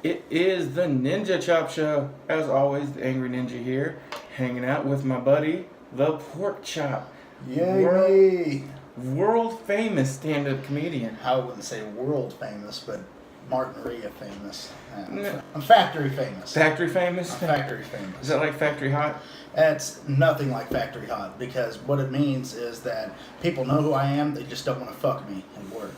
It is the Ninja Chop Show. As always, the Angry Ninja here, hanging out with my buddy, the Pork Chop. Yay! World famous stand-up comedian. I wouldn't say world famous, but Martinria famous. No. I'm factory famous. Factory famous? I'm factory famous. Is that like Factory Hot? It's nothing like factory hot, because what it means is that people know who I am, they just don't want to fuck me at work.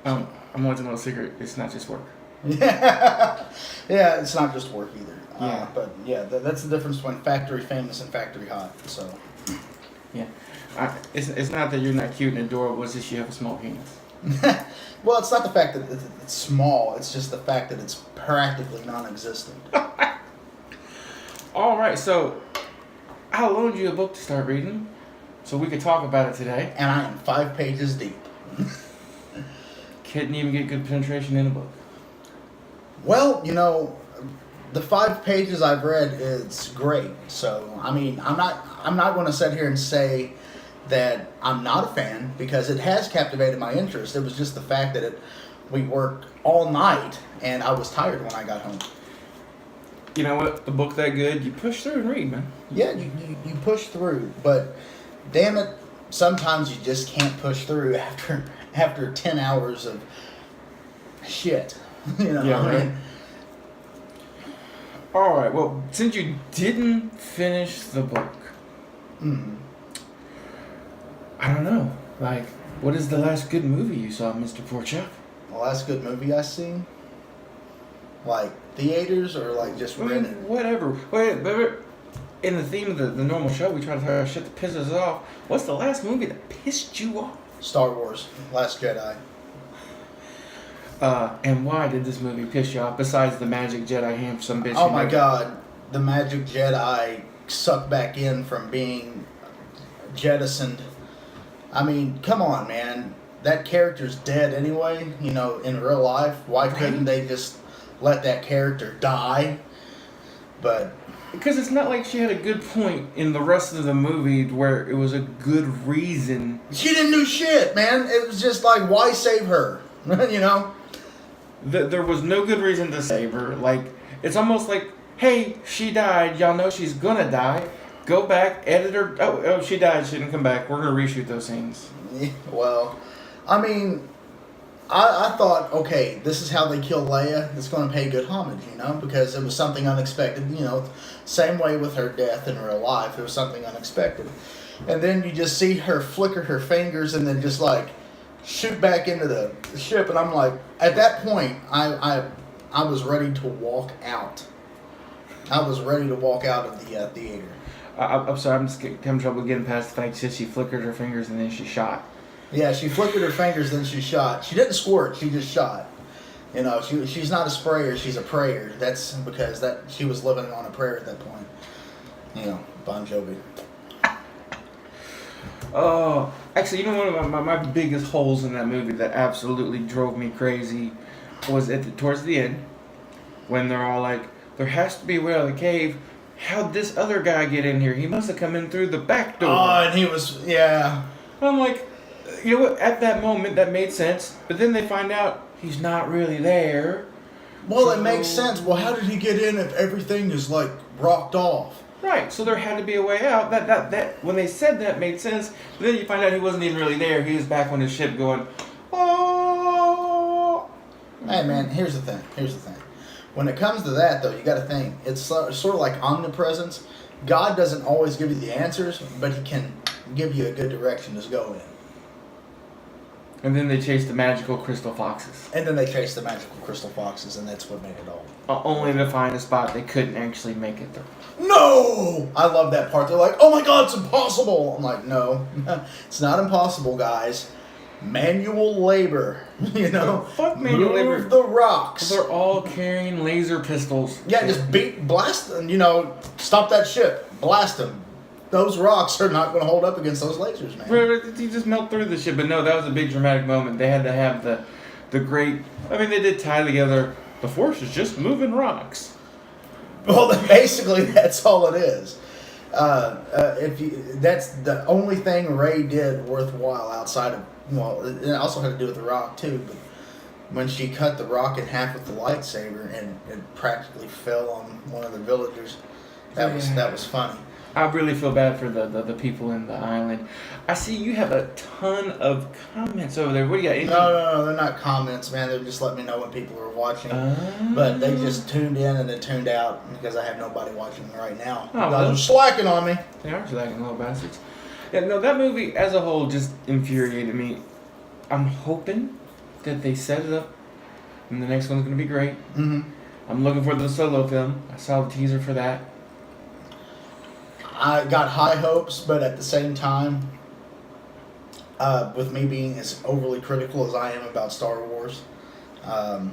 I'm going to know a secret. It's not just work. Yeah, it's not just work either. Yeah. But yeah, that's the difference between factory famous and factory hot. So. Yeah. It's not that you're not cute and adorable, it's just you have a small penis. Well, it's not the fact that it's small, it's just the fact that it's practically non-existent. All right, so I loaned you a book to start reading so we could talk about it today. And I am 5 pages deep. Couldn't even get good penetration in a book. Well, the 5 pages I've read is great. So, I mean, I'm not going to sit here and say that I'm not a fan, because it has captivated my interest. It was just the fact that we worked all night and I was tired when I got home. You know what? The book that good, you push through and read, man. Yeah, you push through, but damn it, sometimes you just can't push through after 10 hours of shit. Yeah, right. All right. Well, since you didn't finish the book, I don't know. Like, what is the last good movie you saw, Mr. Porkchop? The last good movie I seen, like theaters or like just rented. Whatever. Wait, in the theme of the normal show, we try to talk about shit that pisses us off. What's the last movie that pissed you off? Star Wars: Last Jedi. And why did this movie piss you off? Besides the magic Jedi ham, some bitch. Oh my God, the magic Jedi sucked back in from being jettisoned. I mean, come on, man. That character's dead anyway, in real life. Why couldn't they just let that character die? But because it's not like she had a good point in the rest of the movie where it was a good reason. She didn't do shit, man. It was just like, why save her? There was no good reason to save her. Like, it's almost like, hey, she died. Y'all know she's gonna die. Go back, edit her. Oh, she died. She didn't come back. We're gonna reshoot those scenes. Well, I mean, I thought, okay, this is how they kill Leia. It's going to pay good homage, because it was something unexpected. Same way with her death in real life. It was something unexpected. And then you just see her flicker her fingers and then just like shoot back into the ship. And I'm like, at that point, I was ready to walk out. I was ready to walk out of the theater. I'm sorry, I'm just having trouble getting past the fact that she flickered her fingers and then she shot. Yeah, she flickered her fingers, then she shot. She didn't squirt, she just shot. She's not a sprayer, she's a prayer. That's because she was living on a prayer at that point. Bon Jovi. Oh, actually, one of my biggest holes in that movie that absolutely drove me crazy was towards the end, when they're all like, there has to be a way out of the cave. How'd this other guy get in here? He must have come in through the back door. Oh, and he was, yeah. I'm like, you know what? At that moment, that made sense. But then they find out he's not really there. Well, it makes sense. Well, how did he get in if everything is, like, rocked off? Right, so there had to be a way out. That when they said that made sense. But then you find out he wasn't even really there. He was back on his ship going, oh. Hey, man, here's the thing. When it comes to that, though, you got to think. It's sort of like omnipresence. God doesn't always give you the answers, but He can give you a good direction to go in. And then they chased the magical crystal foxes. And then they chased the magical crystal foxes, and that's what made it all. Only to find a spot they couldn't actually make it through. No! I love that part. They're like, oh my God, it's impossible! I'm like, no, it's not impossible, guys. Manual labor, Fuck manual labor. Move the rocks. They're all carrying laser pistols. Yeah, just blast them, stop that ship. Blast them. Those rocks are not going to hold up against those lasers, man. You just melt through the ship. But no, that was a big dramatic moment. They had to have the great... I mean, they did tie together, the Force is just moving rocks. Well, basically, that's all it is. That's the only thing Rey did worthwhile outside of, well, it also had to do with the Rock too, but when she cut the rock in half with the lightsaber and it practically fell on one of the villagers. That was funny. I really feel bad for the people in the island. I see you have a ton of comments over there. What do you got? Anything? No, they're not comments, man. They're just letting me know when people are watching. But they just tuned in and then tuned out because I have nobody watching right now. Oh, They're slacking on me. They are slacking, little bastards. Yeah, no, that movie as a whole just infuriated me. I'm hoping that they set it up and the next one's going to be great. Mm-hmm. I'm looking for the Solo film. I saw the teaser for that. I got high hopes, but at the same time, with me being as overly critical as I am about Star Wars, I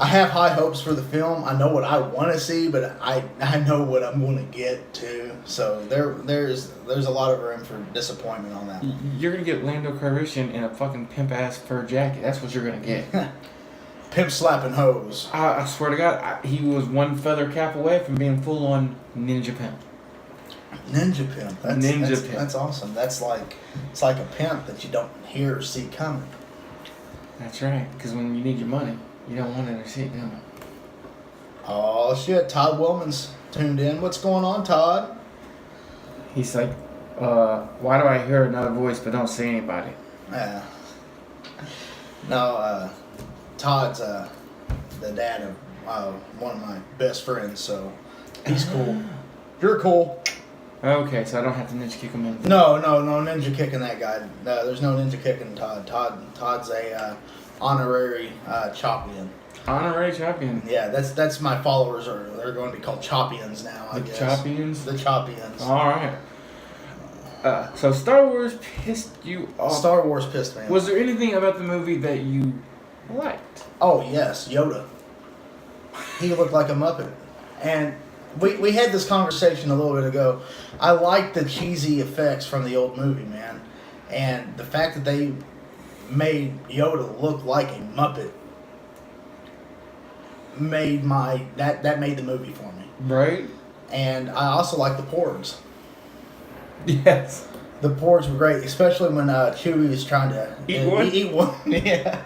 have high hopes for the film. I know what I want to see, but I know what I'm going to get too. So there's a lot of room for disappointment on that. You're going to get Lando Calrissian in a fucking pimp-ass fur jacket. That's what you're going to get. Pimp slapping hoes. I swear to God, he was one feather cap away from being full-on ninja pimp. Ninja pimp. Ninja pimp. That's awesome. It's like a pimp that you don't hear or see coming. That's right, because when you need your money, you don't want to see it coming. Oh shit! Todd Willman's tuned in. What's going on, Todd? He's like, why do I hear another voice but don't see anybody? Yeah. No, Todd's the dad of one of my best friends, so he's cool. You're cool. Okay, so I don't have to ninja kick him in. No ninja kicking that guy. No, there's no ninja kicking Todd. Todd's a honorary Choppian. Honorary champion. Yeah, that's my followers they're going to be called Choppians now. I guess. Choppians? The Choppians. All right. So Star Wars pissed you off. Star Wars pissed me off. Was there anything about the movie that you liked? Oh yes, Yoda. He looked like a Muppet, and we had this conversation a little bit ago. I like the cheesy effects from the old movie, man, and the fact that they made Yoda look like a Muppet made that made the movie for me. Right. And I also like the Porgs. Yes. The Porgs were great, especially when Chewie is trying to eat one. Yeah.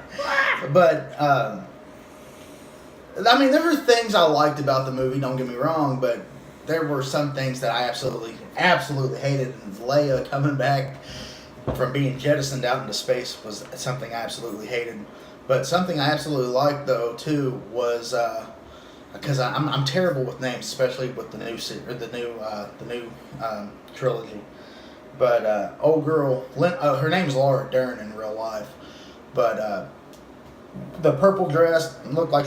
But I mean, there were things I liked about the movie. Don't get me wrong, but there were some things that I absolutely hated. And Leia coming back from being jettisoned out into space was something I absolutely hated. But something I absolutely liked, though, too, was because I'm terrible with names, especially with the new trilogy. But old girl, her name's Laura Dern in real life, but the purple dress looked like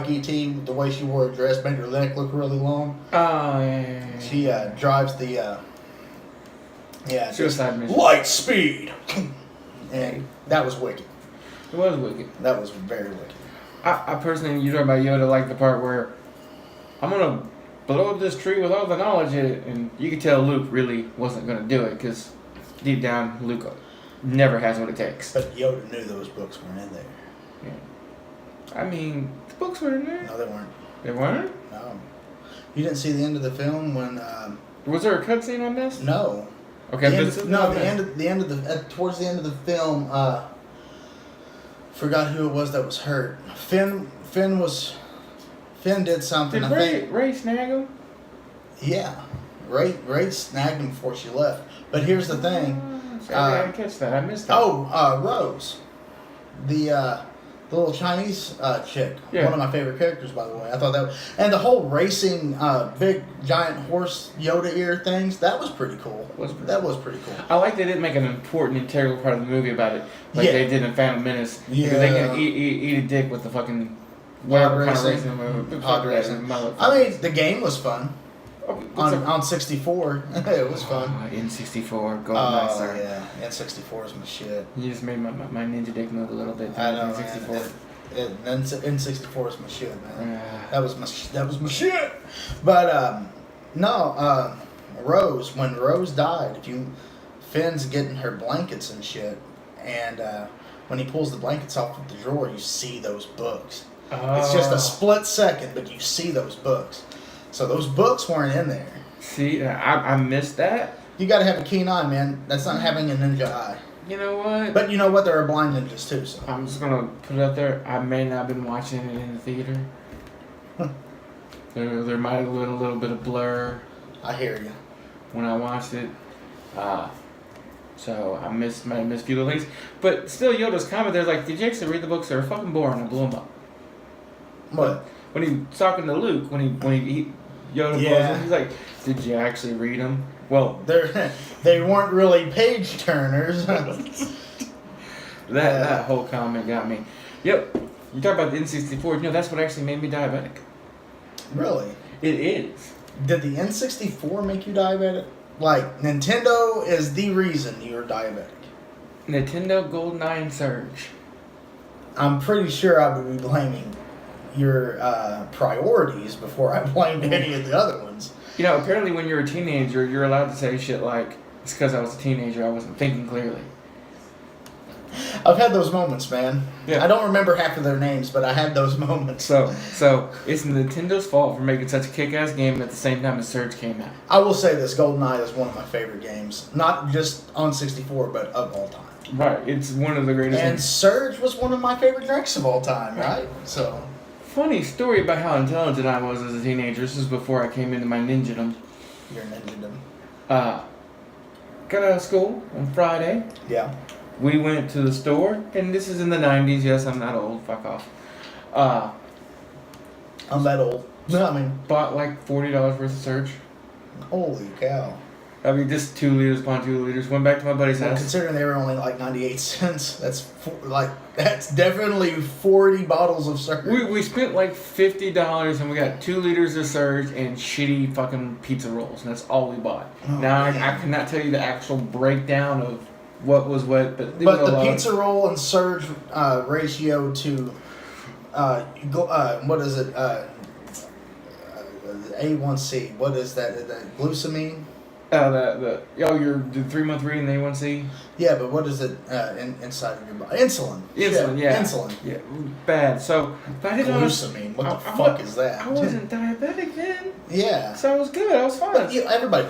E.T. The way she wore a dress made her neck look really long. Oh yeah. She drives the Suicide mission. Light speed, and that was wicked. It was wicked. That was very wicked. I personally, you talk about Yoda, like the part where I'm gonna blow up this tree with all the knowledge in it, and you could tell Luke really wasn't gonna do it because deep down Luke never has what it takes. But Yoda knew those books weren't in there. Yeah. I mean, the books were in there. No, they weren't. They weren't? No. You didn't see the end of the film when. Was there a cutscene on this? No. Okay. Towards the end of the film. Forgot who it was that was hurt. Finn did something. Did Ray snag him? Yeah. Ray snagged him before she left. But here's the thing. I didn't catch that. I missed that. Rose. The little Chinese chick. Yeah. One of my favorite characters, by the way. I thought that and the whole racing big giant horse Yoda ear things, that was pretty cool. That was pretty cool. I like they didn't make an important integral part of the movie about it, like they did in Phantom Menace. Yeah. Because they can eat a dick with the fucking whatever kind of racing. Pod racing. I mean, the game was fun. On 64, it was fun. N64, GoldenEye, yeah, N64 is my shit. You just made my ninja dick move a little bit. I know, N64. N64 is my shit, man. That was my shit. But no, Rose. When Rose died, Finn's getting her blankets and shit, and when he pulls the blankets off of the drawer, you see those books. It's just a split second, but you see those books. So those books weren't in there. See, I missed that. You got to have a keen eye, man. That's not having a ninja eye. You know what? But you know what? There are blind ninjas too. So I'm just gonna put it out there. I may not have been watching it in the theater. There might have been a little bit of blur I hear you. when I watched it. So might have missed a few little things. But still, Yoda's comment there's like, did you actually read the books? They're fucking boring. I blew them up. What? When he's talking to Luke, when he Yoda Yeah. blows him, he's like, did you actually read them? Well, They weren't really page turners. that whole comment got me. Yep. You talk about the N64. You know, that's what actually made me diabetic. Really? It is. Did the N64 make you diabetic? Like, Nintendo is the reason you're diabetic. Nintendo GoldenEye and Surge. I'm pretty sure I would be blaming your priorities before I blamed any of the other ones. You know, apparently when you're a teenager, you're allowed to say shit like, it's because I was a teenager, I wasn't thinking clearly. I've had those moments, man. Yeah. I don't remember half of their names, but I had those moments. So it's Nintendo's fault for making such a kick-ass game at the same time as Surge came out. I will say this, GoldenEye is one of my favorite games. Not just on 64, but of all time. Right, it's one of the greatest And games. Surge was one of my favorite drinks of all time, right? So, Funny story about how intelligent I was as a teenager. This is before I came into my ninjadom. you're ninja. Got out of school on Friday. Yeah. We went to the store, and this is in the 90s. Yes, I'm not old. Fuck off. I'm that old. No, I mean, Bought like $40 worth of Surge. holy cow. I mean, just 2 liters upon 2 liters. Went back to my buddy's Well, house. considering they were only like 98 cents, that's definitely 40 bottles of Surge. We spent like $50 and we got 2 liters of Surge and shitty fucking pizza rolls, and that's all we bought. Oh, Now I man. cannot tell you the actual breakdown of what was what, but it But was a the lot. pizza roll and Surge ratio to, what is it? A1C. What is that? Glutamine? The 3-month reading, the A1C. Yeah, but what is it inside of your body? Insulin. Insulin, Shit, yeah. Insulin. Yeah, bad. So, but I didn't know. Glutamine. What the fuck is that? I wasn't diabetic then, Yeah. so I was good. I was fine. But everybody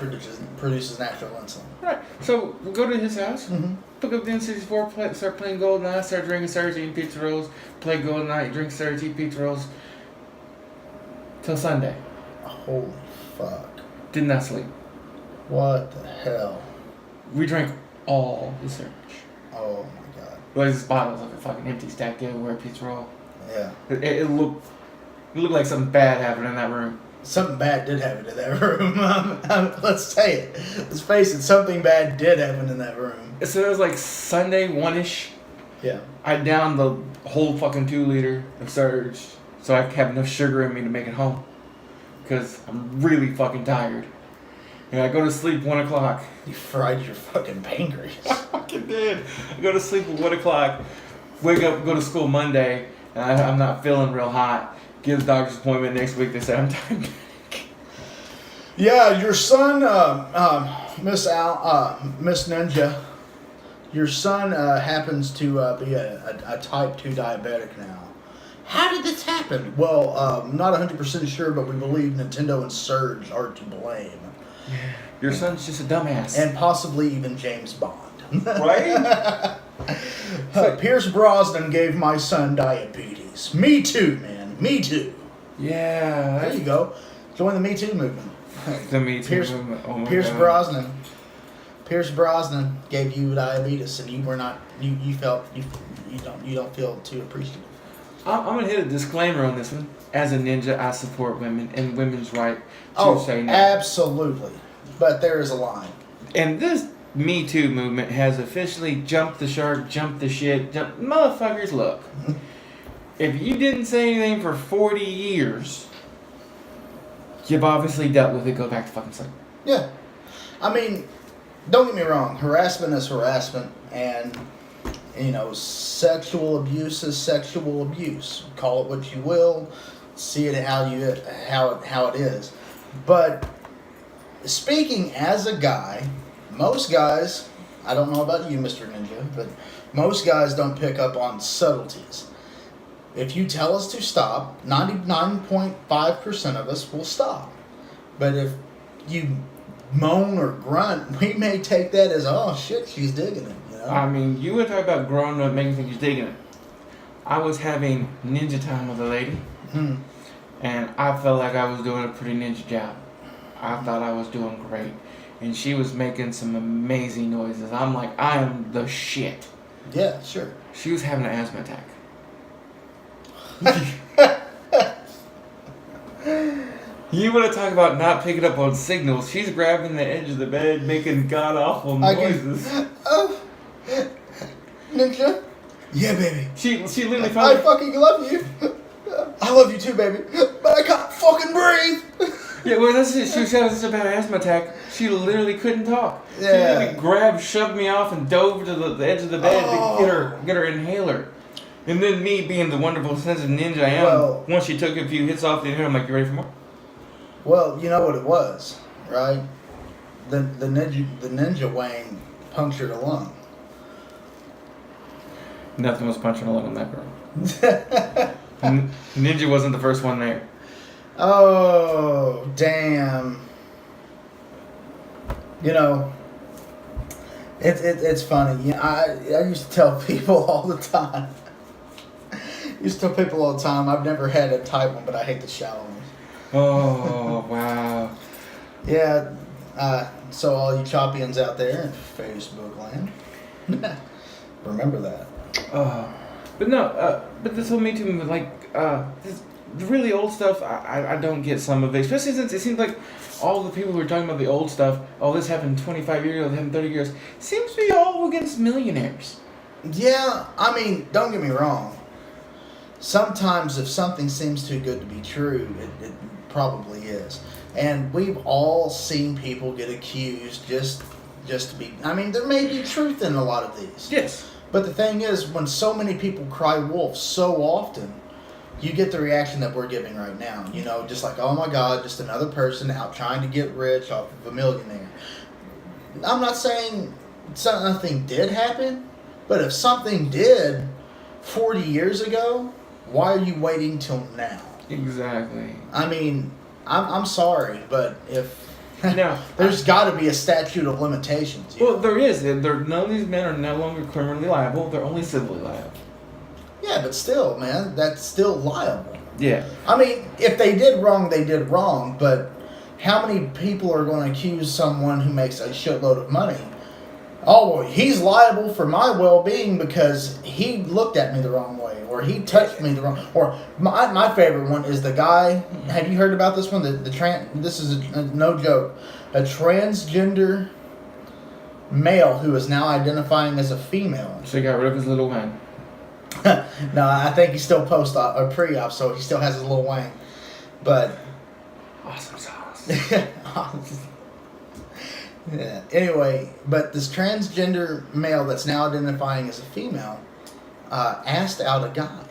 produces natural insulin. Right. So we go to his house, Mm-hmm. pick up the N64, start playing GoldenEye, start drinking Surge, eating pizza rolls, play GoldenEye, drink Surge, eat pizza rolls, till Sunday. Holy fuck. Did not sleep. What the hell? We drank all the Surge. Oh my god. Like this bottle's like a fucking empty stacked everywhere, pizza roll. Yeah. It looked like something bad happened in that room. Something bad did happen in that room. Let's say it. Let's face it, something bad did happen in that room. So it was like Sunday 1-ish. Yeah. I downed the whole fucking 2 liter of Surge so I have enough sugar in me to make it home. Because I'm really fucking tired. And I go to sleep 1 o'clock. You fried your fucking pancreas. I fucking did. I go to sleep at 1 o'clock. Wake up, go to school Monday. And I'm not feeling real hot. Get a doctor's appointment next week. They say I'm diabetic. Yeah, your son, Miss Ninja, your son happens to be a type 2 diabetic now. How did this happen? Well, I'm not 100% sure, but we believe Nintendo and Surge are to blame. Your son's just a dumbass. And possibly even James Bond. Right? Pierce Brosnan gave my son diabetes. Me too, man. Me too. Yeah. There you go. Join the Me Too movement. The Me Too Pierce, movement. Oh my Pierce God. Brosnan. Pierce Brosnan gave you diabetes, and you were not. You felt you don't feel too appreciative. I'm gonna hit a disclaimer on this one. As a ninja, I support women and women's right to say no. Absolutely. But there is a line. And this Me Too movement has officially jumped the shark, jumped the shit. Motherfuckers, look. If you didn't say anything for 40 years, you've obviously dealt with it. Go back to fucking sleep. Yeah. I mean, don't get me wrong. Harassment is harassment, and sexual abuse is sexual abuse. Call it what you will. See it how it is. But speaking as a guy, most guys, I don't know about you, Mr. Ninja, but most guys don't pick up on subtleties. If you tell us to stop, 99.5% of us will stop. But if you moan or grunt, we may take that as, oh shit, she's digging it. know? I mean, you would talk about growing up, making things digging it. I was having ninja time with a lady, and I felt like I was doing a pretty ninja job. I thought I was doing great, and she was making some amazing noises. I'm like, I am the shit. Yeah, sure. She was having an asthma attack. You want to talk about not picking up on signals? She's grabbing the edge of the bed, making god awful noises. Ninja? Yeah, baby. She literally I found. fucking love you. I love you too, baby. But I can't fucking breathe. Yeah, well, that's it. She was having such a bad asthma attack. She literally couldn't talk. She Yeah. literally grabbed, shoved me off, and dove to the edge of the bed to get her inhaler. And then me, being the wonderful sensitive ninja I am, Well- once she took a few hits off the inhaler, I'm like, you ready for more? Well, you know what it was, right? The ninja Wayne punctured a lung. Nothing was punching a lung on that girl. Ninja wasn't the first one there. Oh, damn. You know, it's funny. You know, I used to tell people all the time. I've never had a tight one, but I hate the shallow ones. Oh, wow. Yeah, so all you choppians out there in Facebook land, remember that. But this whole Me Too movement, like, the really old stuff, I don't get some of it. Especially since it seems like all the people who are talking about the old stuff, oh, this happened 25 years ago, this happened 30 years, seems to be all against millionaires. Yeah, I mean, don't get me wrong. Sometimes if something seems too good to be true, it probably is. And we've all seen people get accused just to be... I mean, there may be truth in a lot of these. Yes. But the thing is, when so many people cry wolf so often, you get the reaction that we're giving right now. You know, just like, oh my God, just another person out trying to get rich off of a millionaire. I'm not saying nothing did happen, but if something did 40 years ago, why are you waiting till now? Exactly. I mean, I'm sorry, but if Now, there's got to be a statute of limitations. well, there is. None of these men are no longer criminally liable. They're only civilly liable. Yeah, but still, man, that's still liable. Yeah. I mean, if they did wrong, they did wrong, but how many people are going to accuse someone who makes a shitload of money? Oh, well, he's liable for my well-being because he looked at me the wrong way, or he touched me the wrong. Or my favorite one is the guy. Have you heard about this one? This is no joke. A transgender male who is now identifying as a female. So he got rid of his little man. No, I think he's still post-op or pre-op, so he still has his little wang. But Awesome sauce. yeah. Anyway, but this transgender male that's now identifying as a female asked out a guy,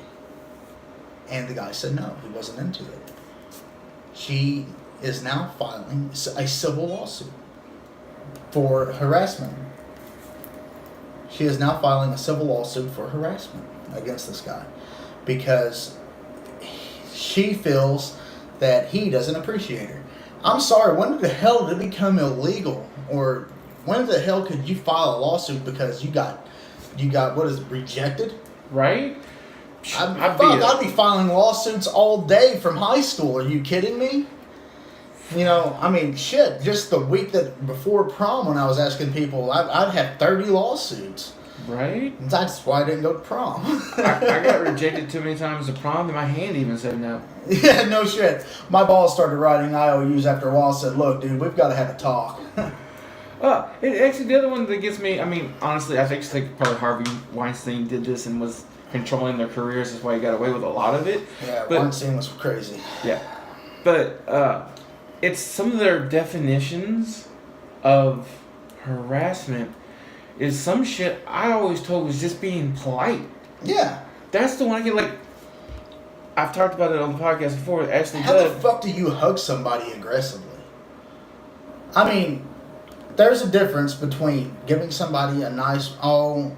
and the guy said no, he wasn't into it. She is now filing a civil lawsuit for harassment. She is now filing a civil lawsuit for harassment against this guy because she feels that he doesn't appreciate her. I'm sorry, when the hell did it become illegal? Or when the hell could you file a lawsuit because you got what is it, rejected? Right? I'd be filing lawsuits all day from high school. Are you kidding me? You know, I mean, shit, just the week that before prom when I was asking people, I'd have 30 lawsuits. Right? That's why I didn't go to prom. I got rejected too many times at prom that my hand even said no. Yeah, no shit. My balls started writing IOUs after a while. Said, look, dude, we've got to have a talk. Actually, the other one that gets me, I mean, honestly, I think probably Harvey Weinstein did this and was controlling their careers. That's why he got away with a lot of it. Yeah, But- Weinstein was crazy. Yeah. But it's some of their definitions of harassment is some shit I always told was just being polite. Yeah. That's the one I get, like, I've talked about it on the podcast before with Ashley How the Judd. fuck do you hug somebody aggressively? I mean, there's a difference between giving somebody a nice,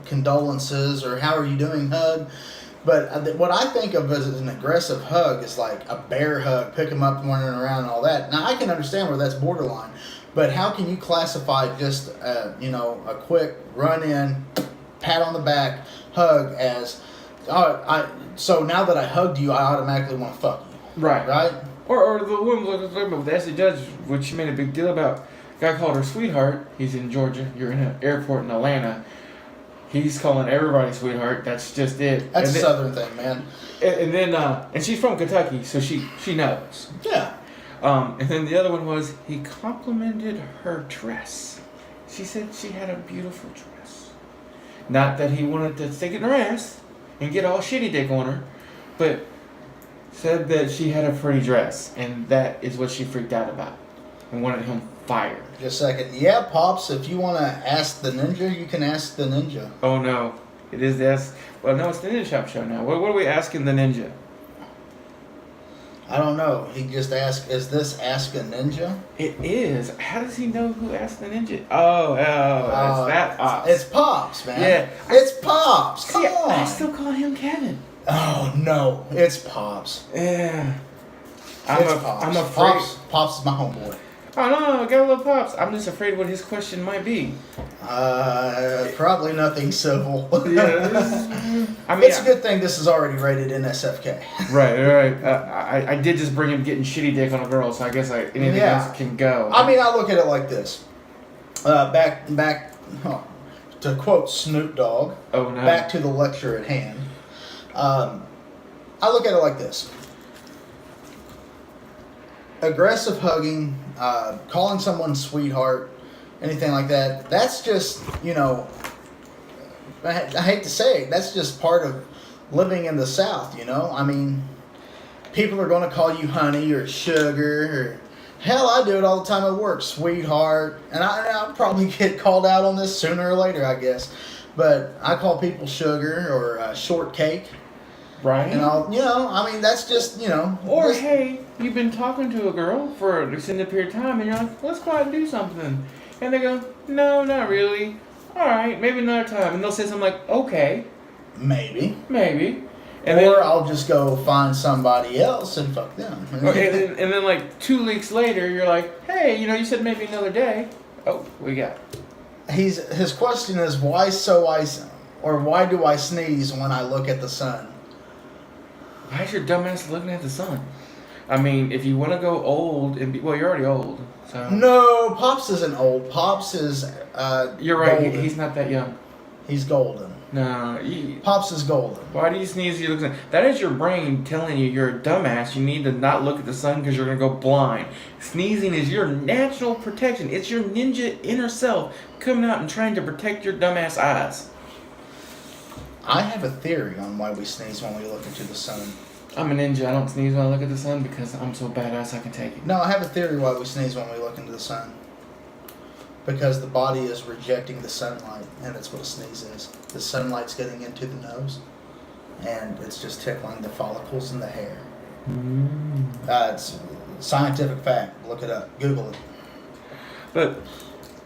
condolences or how are you doing hug. But what I think of as an aggressive hug is like a bear hug, pick them up, running around and all that. Now, I can understand where that's borderline. But how can you classify just, a quick run in, pat on the back, hug as, so now that I hugged you, I automatically want to fuck you. Right. Right? Or the woman was talking about with Ashley Judge, which she made a big deal about. Guy called her sweetheart. He's in Georgia. You're in an airport in Atlanta. He's calling everybody sweetheart. That's just it. That's a Southern thing, man. And then and she's from Kentucky, so she knows. Yeah. And then the other one was he complimented her dress. She said she had a beautiful dress. Not that he wanted to stick it in her ass and get all shitty dick on her, but said that she had a pretty dress, and that is what she freaked out about and wanted him fired. Just a second. Yeah, Pops, if you want to ask the ninja, you can ask the ninja. Oh no, it is this. Well, no, it's the Ninja Shop show now. What are we asking the ninja? I don't know. He just asked, is this Ask a Ninja? It is. How does he know who asked the ninja? Oh, it's that Pops. It's Pops, man. Yeah. It's Pops. Come See, on. I still call him Kevin. Oh, no. It's Pops. Yeah. Pops. I'm afraid. Pops is my homeboy. Oh no, I got a little Pops. I'm just afraid what his question might be. Probably nothing civil. Yeah. I mean, it's a good thing this is already rated NSFK. Right. I did just bring him getting shitty dick on a girl, so I guess anything else can go. I mean, I look at it like this. Back, to quote Snoop Dogg. Oh no. Back to the lecture at hand. I look at it like this. Aggressive hugging, calling someone sweetheart, anything like that, that's just, I hate to say it, that's just part of living in the South, I mean, people are going to call you honey or sugar, or hell, I do it all the time at work, sweetheart, and I'll probably get called out on this sooner or later, I guess, but I call people sugar or shortcake. Right. And I mean, that's just, Or, hey, you've been talking to a girl for an extended period of time, and you're like, let's go out and do something. And they go, no, not really. All right, maybe another time. And they'll say something like, okay. Maybe. And or I'll just go find somebody else and fuck them. Okay, and then like 2 weeks later, you're like, hey, you said maybe another day. Oh, we got. His question is, why do I sneeze when I look at the sun? Why is your dumbass looking at the sun? I mean, if you want to go old and you're already old. So no, Pops isn't old. Pops is you're right. Golden. He's not that young. He's golden. No, Pops is golden. Why do you sneeze? You look. That is your brain telling you you're a dumbass. You need to not look at the sun because you're gonna go blind. Sneezing is your natural protection. It's your ninja inner self coming out and trying to protect your dumbass eyes. I have a theory on why we sneeze when we look into the sun. I'm a ninja. I don't sneeze when I look at the sun because I'm so badass I can take it. No, I have a theory why we sneeze when we look into the sun. Because the body is rejecting the sunlight, and that's what a sneeze is. The sunlight's getting into the nose, and it's just tickling the follicles in the hair. It's scientific fact. Look it up. Google it. But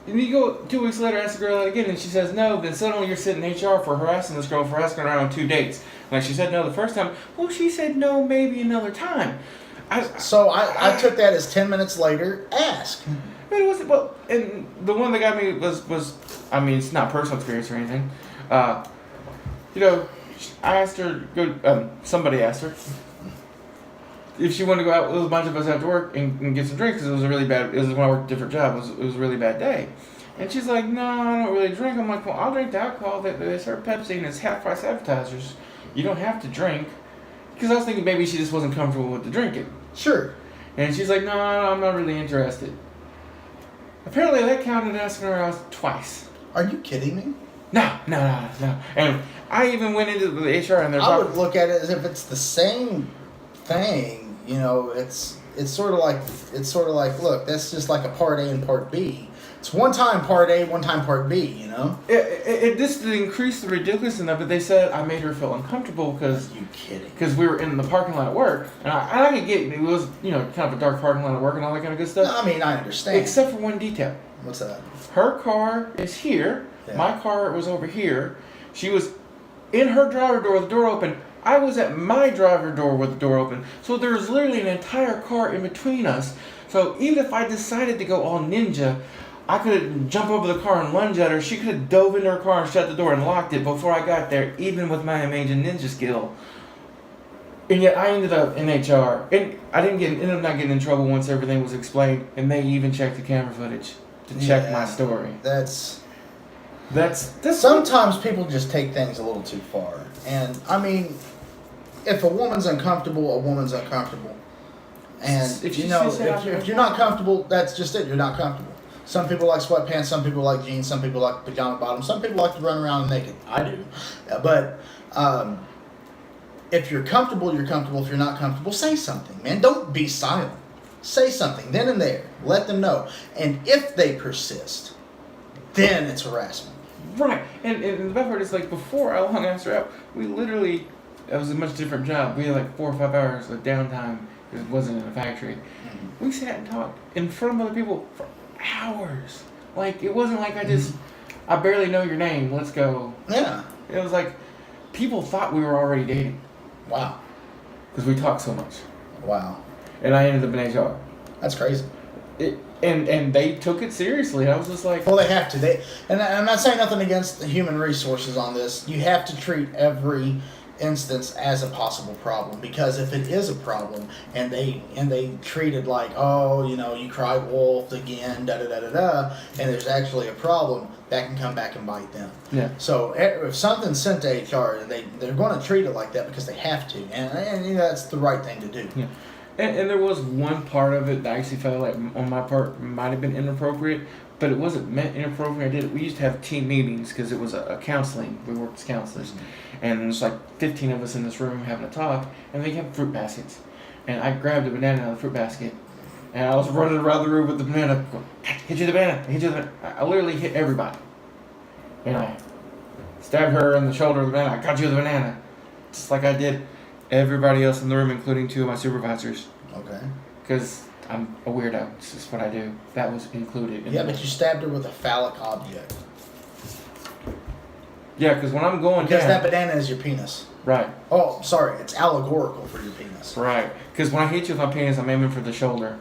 and you go 2 weeks later, ask the girl out again, and she says no. Then suddenly you're sitting in HR for harassing this girl for asking her out on 2 dates. Like she said no the first time. Well, she said no maybe another time. I took that as 10 minutes later. Ask. It wasn't. Well, and the one that got me was I mean, it's not personal experience or anything. I asked her. Somebody asked her if she wanted to go out with a bunch of us after work and get some drinks because it was a really bad. It was when I worked a different job. It was a really bad day. And she's like, no, I don't really drink. I'm like, well, I'll drink the alcohol. They serve Pepsi and it's half-price appetizers. You don't have to drink. Because I was thinking maybe she just wasn't comfortable with the drinking. Sure. And she's like, no, I'm not really interested. Apparently that counted asking her out twice. Are you kidding me? No. And I even went into the HR and they're I would look at it as if it's the same thing. It's sort of like look, that's just like a part A and part B. It's one time part A, one time part B. It just to increase the ridiculousness of it. They said I made her feel uncomfortable because you kidding? Because we were in the parking lot at work, and I could get it was kind of a dark parking lot at work and all that kind of good stuff. I mean, I understand. Except for one detail. What's that? Her car is here. Yeah. My car was over here. She was in her driver door with the door open. I was at my driver door with the door open. So there was literally an entire car in between us. So even if I decided to go all ninja, I could have jumped over the car and lunged at her. She could have dove into her car and shut the door and locked it before I got there, even with my amazing ninja skill. And yet I ended up in HR, and I ended up not getting in trouble once everything was explained, and they even checked the camera footage to check my story. That's That's sometimes people just take things a little too far, and I mean, if a woman's uncomfortable, a woman's uncomfortable, and If you she know, says that, if you're not comfortable, that's just it. You're not comfortable. Some people like sweatpants, some people like jeans, some people like pajama bottoms, some people like to run around naked. I do, but. If you're comfortable, you're comfortable. If you're not comfortable, say something, man. Don't be silent. Say something then and there. Let them know. And if they persist, then it's harassment. right. And the best part is, like, before I long asked her out, we literally, it was a much different job. We had like 4 or 5 hours of downtime because it wasn't in a factory. We sat and talked in front of other people for hours. Like, it wasn't like I barely know your name. Let's go. Yeah. It was like people thought we were already dating Wow. because we talked so much. Wow. And I ended up in HR. That's crazy. And they took it seriously. I was just like, Well, they have to. And I'm not saying nothing against the human resources on this. You have to treat every instance as a possible problem, because if it is a problem and they treat it like, oh, you know, you cried wolf again, da da da da da, and there's actually a problem, that can come back and bite them. yeah. So if something's sent to HR, they're going to treat it like that because they have to, and you know, that's the right thing to do. Yeah. And there was one part of it that I actually felt like on my part might have been inappropriate, but it wasn't meant inappropriate. We used to have team meetings because it was a counseling. We worked as counselors. And there's like 15 of us in this room having a talk, and they have fruit baskets. And I grabbed a banana out of the fruit basket, and I was running around the room with the banana, going, hit you the banana, hit you the banana. I literally hit everybody. And I stabbed her in the shoulder with the banana. I got you the banana. Just like I did everybody else in the room, including 2 of my supervisors. Okay. Because I'm a weirdo. It's just what I do. That was included. Yeah, but you stabbed her with a phallic object. Yeah, because when I'm going Because down... that banana is your penis. Right. Oh, sorry, it's allegorical for your penis. Right. Because when I hit you with my penis, I'm aiming for the shoulder.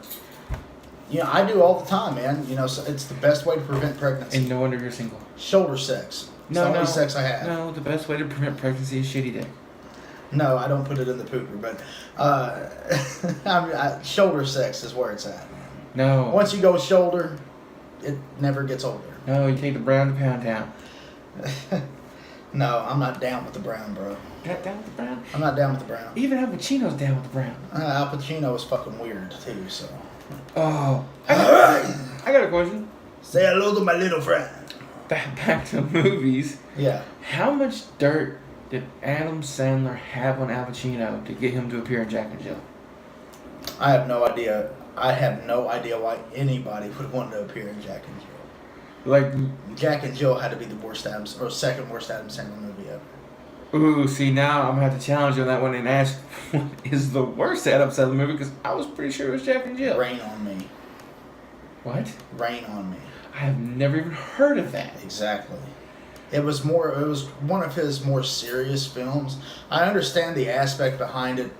You know, I do all the time, man. You know, so it's the best way to prevent pregnancy. And no wonder you're single. Shoulder sex. It's the only sex I have. No, the best way to prevent pregnancy is shitty dick. No, I don't put it in the pooper, but shoulder sex is where it's at. No. Once you go shoulder, it never gets older. No, you take the brown to Pound Town. No, I'm not down with the brown, bro. Got down with the brown? I'm not down with the brown. Even Al Pacino's down with the brown. Al Pacino is fucking weird, too, so. Oh. I got a question. Say hello to my little friend. Back to movies. Yeah. How much dirt did Adam Sandler have on Al Pacino to get him to appear in Jack and Jill? I have no idea. I have no idea why anybody would want to appear in Jack and Jill. Like, Jack and Jill had to be the worst Adams, or second worst Adam Sandler movie ever. ooh, see, now I'm going to have to challenge you on that one and ask, what is the worst Adam Sandler movie? Because I was pretty sure it was Jack and Jill. Rain on Me. What? Rain on Me. I have never even heard of that. Exactly. It was one of his more serious films. I understand the aspect behind it.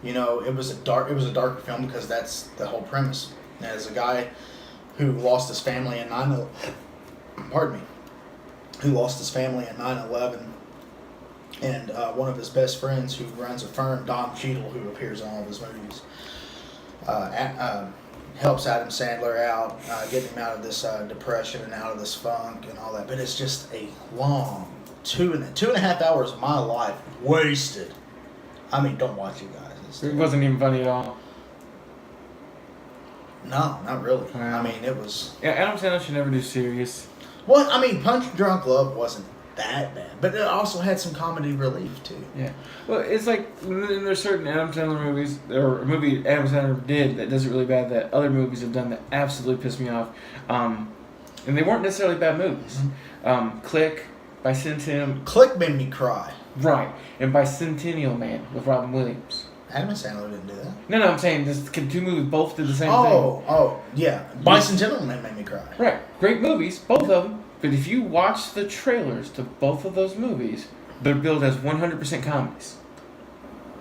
You know, it was a darker film because that's the whole premise. As a guy who lost his family in 9/11, who lost his family in 9/11, and one of his best friends who runs a firm, Don Cheadle, who appears in all of his movies, helps Adam Sandler out, getting him out of this depression and out of this funk and all that. But it's just a long 2.5 hours of my life wasted. I mean, don't watch it, guys. It wasn't even funny at all. No, not really. Wow. I mean, it was. Yeah, Adam Sandler should never do serious. Well, I mean, Punch Drunk Love wasn't that bad, but it also had some comedy relief too. Yeah. Well, it's like there's certain Adam Sandler movies, or a movie Adam Sandler did that does it really bad that other movies have done that absolutely pissed me off. And they weren't necessarily bad movies. Click, Bicentennial. Click made me cry. Right. And Bicentennial Man with Robin Williams. Adam Sandler didn't do that. No, I'm saying this 2 movies both did the same thing. Oh, yeah. Bicentennial Man made me cry. Right. Great movies, both of them. But if you watch the trailers to both of those movies, they're billed as 100% comedies.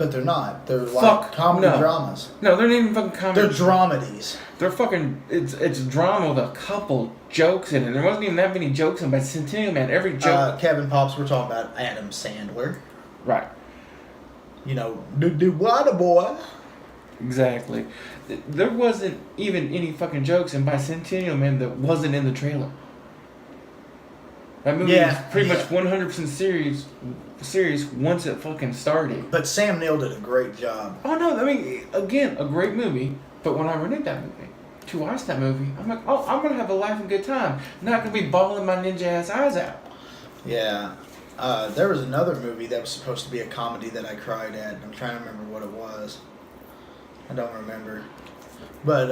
But they're not. They're like Fuck, comedy no. dramas. No, they're not even fucking comedy. They're dramedies. They're fucking. It's drama with a couple jokes in it. There wasn't even that many jokes in Bicentennial Man. Every joke. Kevin Pops, we're talking about Adam Sandler. Right. You know, do what, boy? Exactly. There wasn't even any fucking jokes in Bicentennial Man that wasn't in the trailer. That movie was pretty much 100% serious once it fucking started. But Sam Neill did a great job. Oh no, I mean, again, a great movie. But when I rented that movie, to watch that movie, I'm like, oh, I'm gonna have a laughing good time. Not gonna be bawling my ninja ass eyes out. Yeah. There was another movie that was supposed to be a comedy that I cried at. I'm trying to remember what it was. I don't remember. But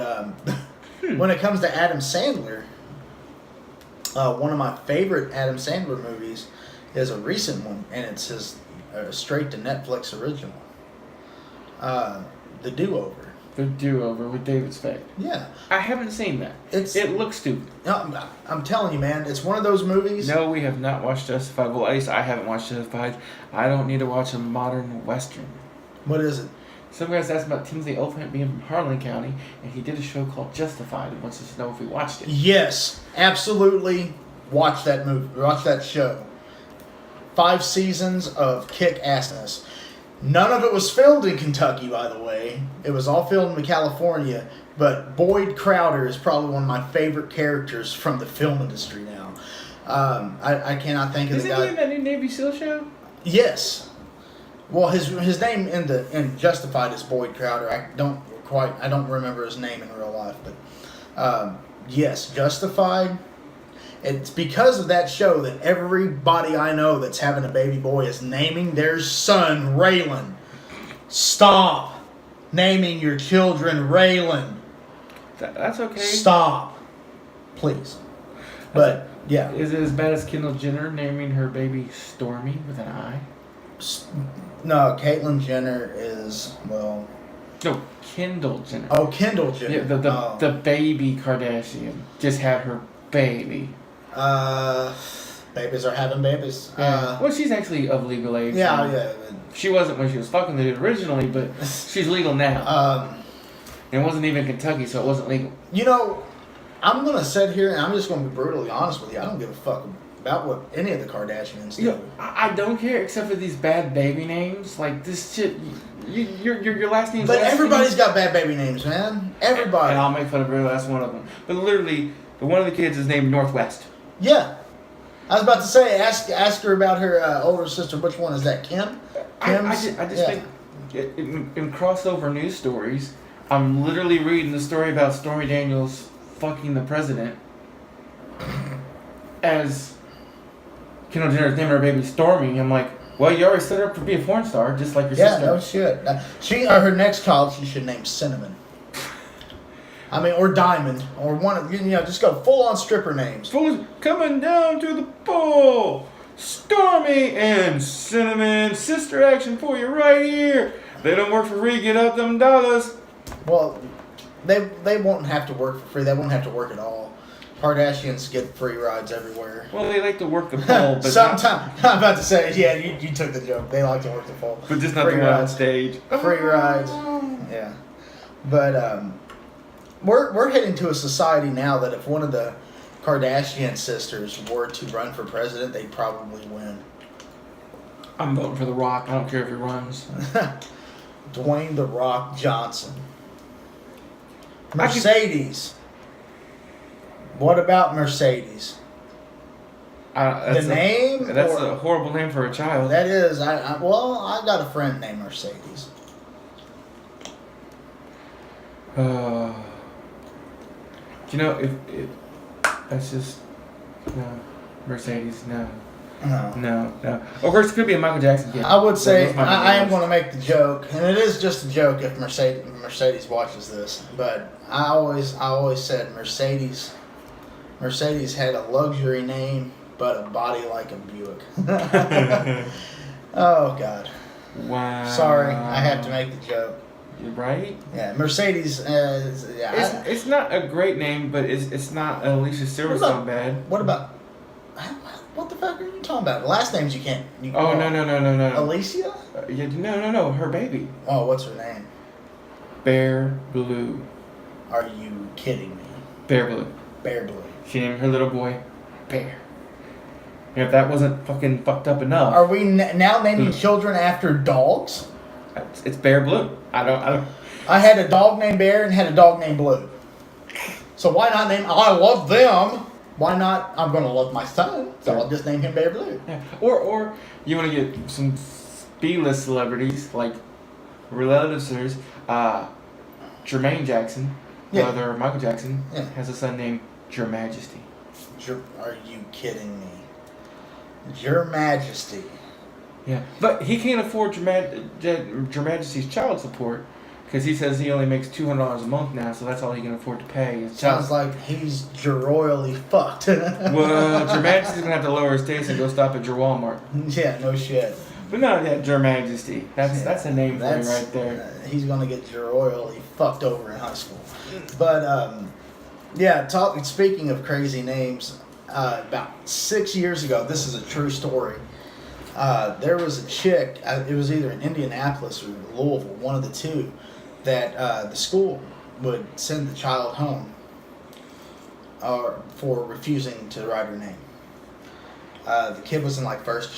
when it comes to Adam Sandler, one of my favorite Adam Sandler movies is a recent one, and it's his straight to Netflix original. The Do-Over. The Do-Over with David Spade. Yeah. I haven't seen that. It looks stupid. No, I'm telling you, man, it's one of those movies. No, we have not watched Justified. Well, at least I haven't watched Justified. I don't need to watch a modern Western. What is it? Some guys asked about Timothy Olyphant being from Harlan County, and he did a show called Justified and wants us to know if we watched it. Yes, absolutely. Watch that movie. Watch that show. 5 seasons of kick-assness. None of it was filmed in Kentucky, by the way. It was all filmed in California. But Boyd Crowder is probably one of my favorite characters from the film industry now. I cannot think of the guy. Isn't he in that new Navy SEAL show? Yes. Well, his name in Justified is Boyd Crowder. I don't remember his name in real life, but yes, Justified. It's because of that show that everybody I know that's having a baby boy is naming their son Raylan. Stop naming your children Raylan. That's okay. Stop, please. But yeah, Is it as bad as Kendall Jenner naming her baby Stormy with an I? no. Caitlyn Jenner is No, Kendall Jenner. Oh, Kendall Jenner. Yeah, the baby Kardashian just had her baby. Babies are having babies. Well, she's actually of legal age. Yeah. She wasn't when she was fucking the dude originally, but she's legal now. It wasn't even Kentucky, so it wasn't legal. You know, I'm gonna sit here and I'm just gonna be brutally honest with you. I don't give a fuck about what any of the Kardashians do. You know, I don't care except for these bad baby names. Like this shit. Your last name's. But everybody's got bad baby names, man. Everybody. And I'll make fun of every last one of them. But literally, one of the kids is named Northwest. Yeah. I was about to say, ask her about her older sister. Which one is that? Kim? I just think in crossover news stories, I'm literally reading the story about Stormy Daniels fucking the president as Kendall Jenner's naming her baby Stormy. I'm like, well, you already set her up to be a porn star, just like your sister. Yeah, no shit. Her next child she should name Cinnamon. I mean, or Diamond, or one of just go full on stripper names. Coming down to the pole, Stormy and Cinnamon, sister action for you right here. They don't work for free, get out them dollars. Well, they won't have to work for free. They won't have to work at all. Kardashians get free rides everywhere. Well, they like to work the pole, but sometimes I'm about to say, yeah, you took the joke. They like to work the pole, but just not free the one on rides. stage. Free rides, yeah. But we're heading to a society now that if one of the Kardashian sisters were to run for president, they'd probably win. I'm voting for The Rock. I don't care if he runs. Dwayne The Rock Johnson. Mercedes. What about Mercedes? The name? That's a horrible name for a child. That is. I got a friend named Mercedes. You know, if that's just no Mercedes, no. Of course, it could be a Michael Jackson kid. I would say I am going to make the joke, and it is just a joke if Mercedes watches this. But I always said Mercedes had a luxury name, but a body like a Buick. Oh God. Wow. Sorry, I have to make the joke. You're right. Yeah, Mercedes. It's not a great name, but it's not Alicia Silverstone bad. What about? What the fuck are you talking about. Last names you can't. You Oh no. Alicia? Yeah, no. Her baby. Oh, what's her name? Bear Blue. Are you kidding me? Bear Blue. Bear Blue. She named her little boy Bear. And if that wasn't fucking fucked up enough, Are we now naming children after dogs? it's Bear Blue. I don't. I had a dog named Bear and had a dog named Blue. So why not name? I love them. Why not? I'm gonna love my son, so I'll just name him Bear Blue. Yeah. Or you want to get some B-list celebrities like relatives of hers, Jermaine Jackson, Yeah. brother of Michael Jackson, Yeah. has a son named Your Majesty. Are you kidding me? Your Majesty. Yeah, but he can't afford Your Majesty's child support because he says he only makes $200 a month now, so that's all he can afford to pay. His child Sounds like he's royally fucked. Well, Your Majesty's gonna have to lower his taste and go stop at your Walmart. Yeah, no shit. But no, yeah, Your Majesty. That's a name for you right there. He's gonna get royally fucked over in high school. But yeah, speaking of crazy names, about 6 years ago, this is a true story. There was a chick. It was either in Indianapolis or Louisville, one of the two, that the school would send the child home for refusing to write her name. The kid was in like first